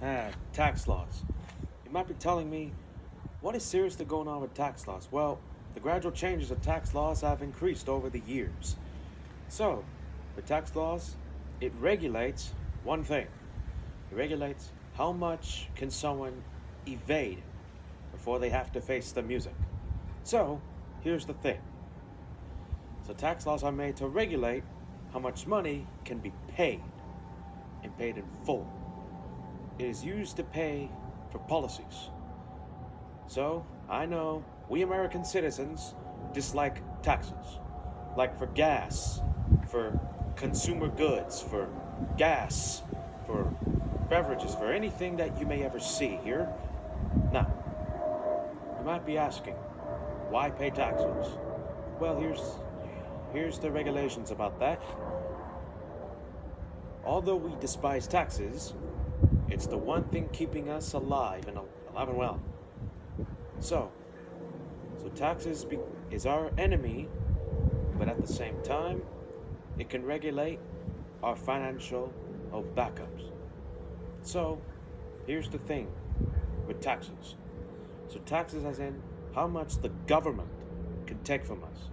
Tax laws. You might be telling me, what is seriously going on with tax laws? Well, the gradual changes of tax laws have increased over the years. So, the tax laws, it regulates one thing. It regulates how much can someone evade before they have to face the music. So, here's the thing. So tax laws are made to regulate how much money can be paid and paid in full. It is used to pay for policies. So, I know we American citizens dislike taxes. Like for gas, for consumer goods, for gas, for beverages, for anything that you may ever see here. Now, you might be asking, why pay taxes? Well, here's the regulations about that. Although we despise taxes, it's the one thing keeping us alive and well. So taxes is our enemy, but at the same time, it can regulate our financial backups. So, here's the thing with taxes. So taxes as in how much the government can take from us.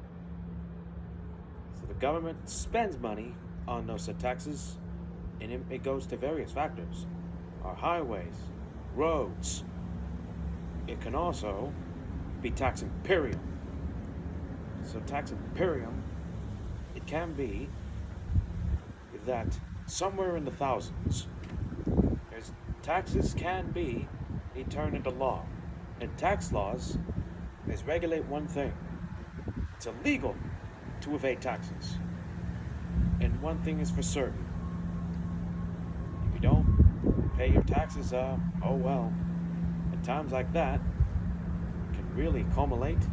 So the government spends money on those taxes, and it goes to various factors. Our highways, roads. It can also be tax imperium. So tax imperium, it can be that somewhere in the thousands, taxes can be turned into law. And tax laws is regulate one thing. It's illegal to evade taxes. And one thing is for certain. If you don't pay your taxes, oh well. At times like that, it can really culminate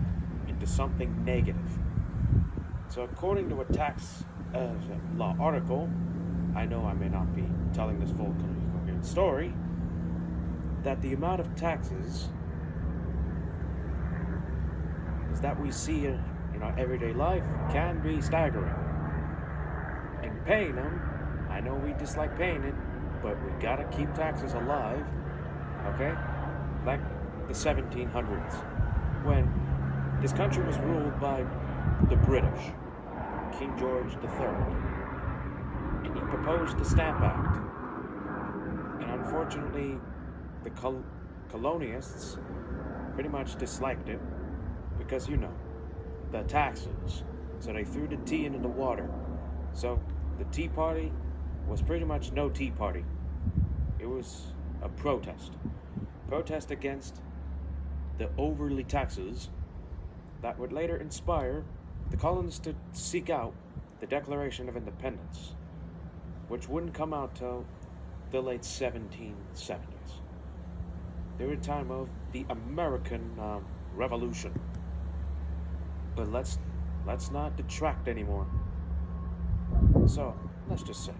into something negative. So according to a tax law article, I know I may not be telling this full coherent story, that the amount of taxes that we see in our everyday life can be staggering. And paying them, I know we dislike paying it, but we gotta keep taxes alive, okay? Like the 1700s, when this country was ruled by the British, King George III, and he proposed the Stamp Act. And unfortunately, the colonialists pretty much disliked it because, the taxes. So they threw the tea into the water. So the Tea Party was pretty much no Tea Party. It was a protest. Protest against the overly taxes that would later inspire the colonists to seek out the Declaration of Independence, which wouldn't come out till the late 1770s. During the time of the American Revolution. But let's not detract anymore. So, let's just say,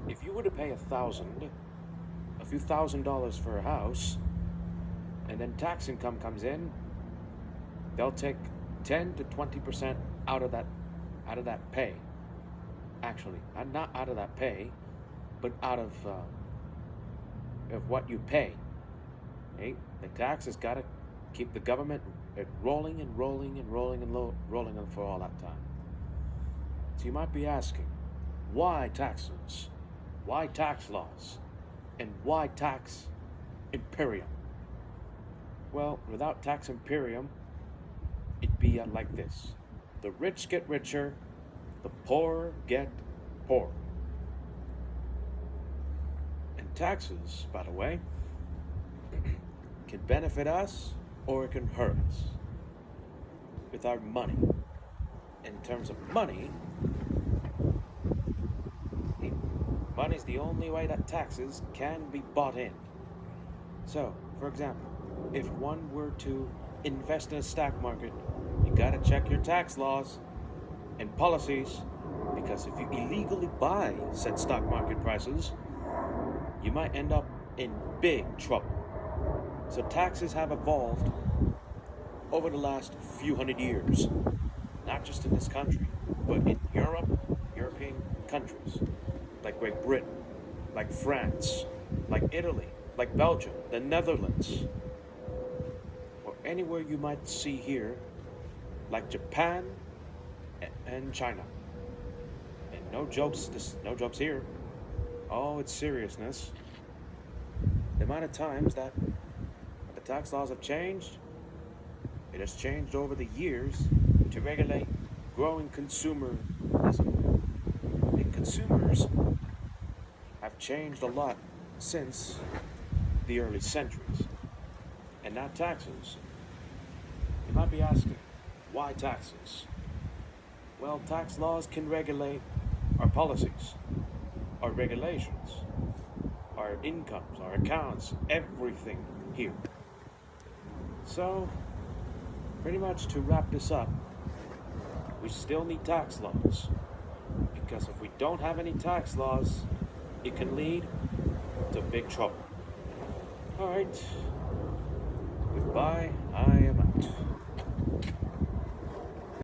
if you were to pay a few $1,000s for a house, and then tax income comes in, they'll take 10 to 20% out of that pay. Actually, not out of that pay, but out of what you pay. Okay? The tax has got to keep the government rolling for all that time. So you might be asking, why taxes? Why tax laws? And why tax imperium? Well, without tax imperium, it'd be like this. The rich get richer, the poor get poorer. And taxes, by the way, can benefit us or it can hurt us with our money. In terms of money, money's the only way that taxes can be bought in. So, for example, if one were to invest in a stock market, you gotta check your tax laws and policies, because if you illegally buy said stock market prices, you might end up in big trouble. So taxes have evolved over the last few hundred years, not just in this country, but in European countries, like Great Britain, like France, like Italy, like Belgium, the Netherlands, or anywhere you might see here, like Japan and China. And no jokes, no jokes here. Oh, it's seriousness. The amount of times that the tax laws have changed, it has changed over the years to regulate growing consumerism. And consumers have changed a lot since the early centuries. And not taxes. You might be asking, why taxes? Well, tax laws can regulate our policies, our regulations, our incomes, our accounts, everything here. So, pretty much to wrap this up, we still need tax laws. Because if we don't have any tax laws, it can lead to big trouble. Alright, goodbye, I am out.